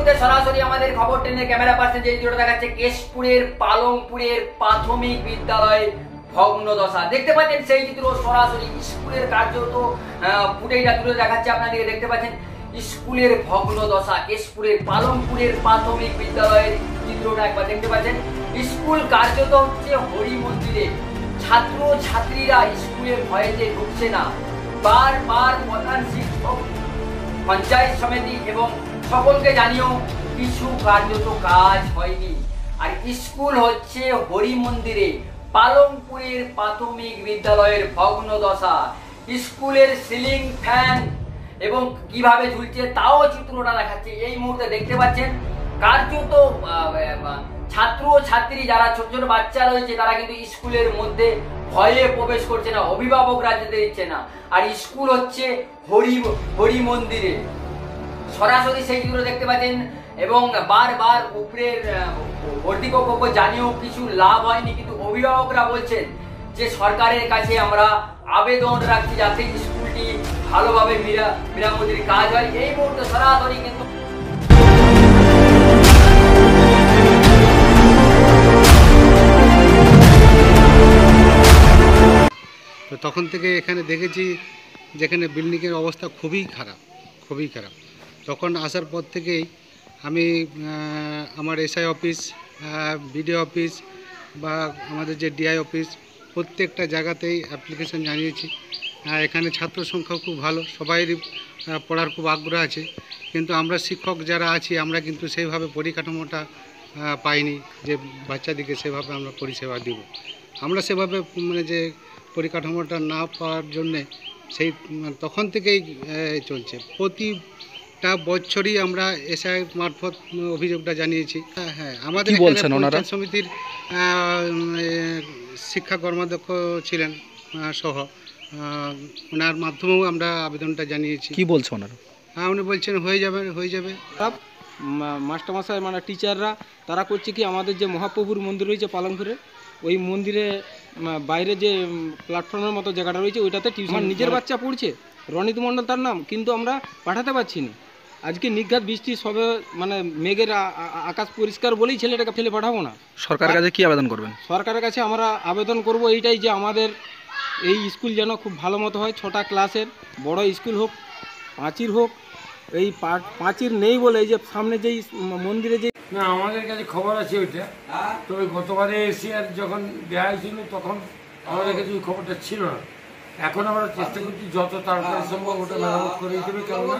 মুহূর্তে সরাসরি আমাদের খবর টেনে ক্যামেরা পার্সন যে ভিডিওটা দেখাচ্ছে কেশপুরের পালংপুরের প্রাথমিক বিদ্যালয়ে ভগ্নদশা। দেখতে পাচ্ছেন সেই চিত্র সরাসরি স্কুলের কার্যত ফুটেজটা তুলে দেখাচ্ছে আপনাদেরকে। দেখতে পাচ্ছেন স্কুলের ভগ্নদশা, কেশপুরের পালংপুরের প্রাথমিক বিদ্যালয়ের চিত্রটা একবার দেখতে পাচ্ছেন। স্কুল কার্যত হচ্ছে হরি মন্দিরে, ছাত্র ছাত্রীরা স্কুলের ভয়েতে ঢুকছে না। বারবার প্রধান শিক্ষক, পঞ্চায়েত সমিতি এবং সকলকে জানিয়েও কিছু কার্যত কাজ হয়নি। আর স্কুল হচ্ছে হরি মন্দিরে, পালংপুরের প্রাথমিক বিদ্যালয়ের ভগ্নদশা। স্কুলের সিলিং ফ্যান এবং কিভাবে ঝুলছে তাও চিত্রটা দেখাচ্ছে। এই মুহূর্তে দেখতে পাচ্ছেন কার্যত ছাত্র ছাত্রী যারা ছোট ছোট বাচ্চা রয়েছে তারা কিন্তু স্কুলের মধ্যে ভয়ে প্রবেশ করছে না, অভিভাবকরা যেতে দিচ্ছে না। আর স্কুল হচ্ছে হরি মন্দিরে, সরাসরি সেই চিত্র দেখতে পাচ্ছেন। এবং বারবার উপরের কর্তৃপক্ষ জানিয়েও কিছু লাভ হয়নি, কিন্তু অভিভাবকরা বলছেন যে সরকারের কাছে আমরা আবেদন রাখছি যাতে স্কুলটি ভালোভাবে মেরামতির কাজ হয়। এই মুহূর্তে সরাসরি কিন্তু তো তখন থেকে এখানে দেখেছি যেখানে বিল্ডিংয়ের অবস্থা খুবই খারাপ। তখন আসার পর থেকেই আমি আমার এসআই অফিস, বিডিও অফিস বা আমাদের যে ডিআই অফিস প্রত্যেকটা জায়গাতেই অ্যাপ্লিকেশন জানিয়েছি। এখানে ছাত্র সংখ্যা খুব ভালো, সবাইরই পড়ার খুব আগ্রহ আছে, কিন্তু আমরা শিক্ষক যারা আছি আমরা কিন্তু সেইভাবে পরিকাঠামোটা পাইনি যে বাচ্চাদেরকে সেভাবে আমরা পরিষেবা দেব। আমরা সেভাবে যে পরিকাঠামোটা না পাওয়ার জন্যে সেই তখন থেকেই চলছে। প্রতিটা বছরই আমরা এসআই মারফত অভিযোগটা জানিয়েছি। হ্যাঁ, আমাদের পঞ্চায়েত সমিতির শিক্ষা কর্মাধ্যক্ষ ছিলেন সহ, ওনার মাধ্যমেও আমরা আবেদনটা জানিয়েছি। কি বলছে ওনারা? হ্যাঁ, উনি বলছেন হয়ে যাবে। মাস্টারমশাই মানে টিচাররা তারা করছে কি, আমাদের যে মহাপ্রভুর মন্দির রয়েছে পালংপুরে, ওই মন্দিরে বাইরে যে প্ল্যাটফর্মের মতো জায়গাটা রয়েছে ওইটাতে টিউশন নিজের বাচ্চা পড়ছে, রনিত মণ্ডল তার নাম, কিন্তু আমরা পাঠাতে পারছি না। আজকে নিঘাত বৃষ্টি সবে মানে মেঘের আকাশ পরিষ্কার বলেই ছেলেটাকে ফেলে পাঠাবো না। সরকারের কাছে কি আবেদন করবেন? সরকারের কাছে আমরা আবেদন করব এইটাই যে আমাদের এই স্কুল যেন খুব ভালো মতো হয়, 6টা ক্লাসের বড় স্কুল হোক, পাঁচির হোক। এই পাঁচির নেই বলে এই যে সামনে যেই মন্দিরে যে না, আমাদের কাছে খবর আছে ওইটা, তবে গতবারে এশিয়ার যখন দেওয়া হয়েছিল তখন আমাদের কাছে ওই খবরটা ছিল না। এখন আমরা চেষ্টা করছি যত তাড়াতাড়ি সম্ভব ওটা মেরামত করে দিতে হবে, কেননা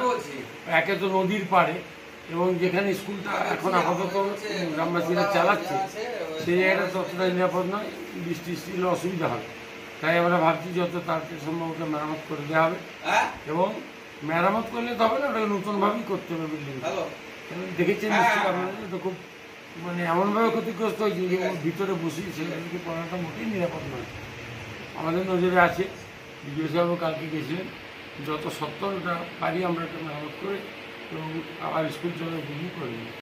একে তো নদীর পাড়ে এবং যেখানে স্কুলটা এখন আপাতত গ্রামবাসীরা চালাচ্ছে সেই জায়গাটা ততটা নিরাপদ নয়, বৃষ্টি হলে অসুবিধা হবে। তাই আমরা ভাবছি যত তাড়াতাড়ি সম্ভব ওটা মেরামত করে দেওয়া হবে। এবং মেরামত করলে তো হবে না, ওটাকে নতুনভাবেই করতে হবে বিল্ডিং। দেখেছেন নিশ্চয়ই আপনারা, এটা খুব মানে এমনভাবে ক্ষতিগ্রস্ত হয়েছে যে ভিতরে বসি সেগুলোকে পড়াটা মোটেই নিরাপদ নয়। আমাদের নজরে আছে, বিডিও সাহেব কালকে গেছিলেন, যত সত্তর ওটা পারি আমরা একটা মেরামত করে এবং আবার স্কুল চলে উপযোগী করে দিই।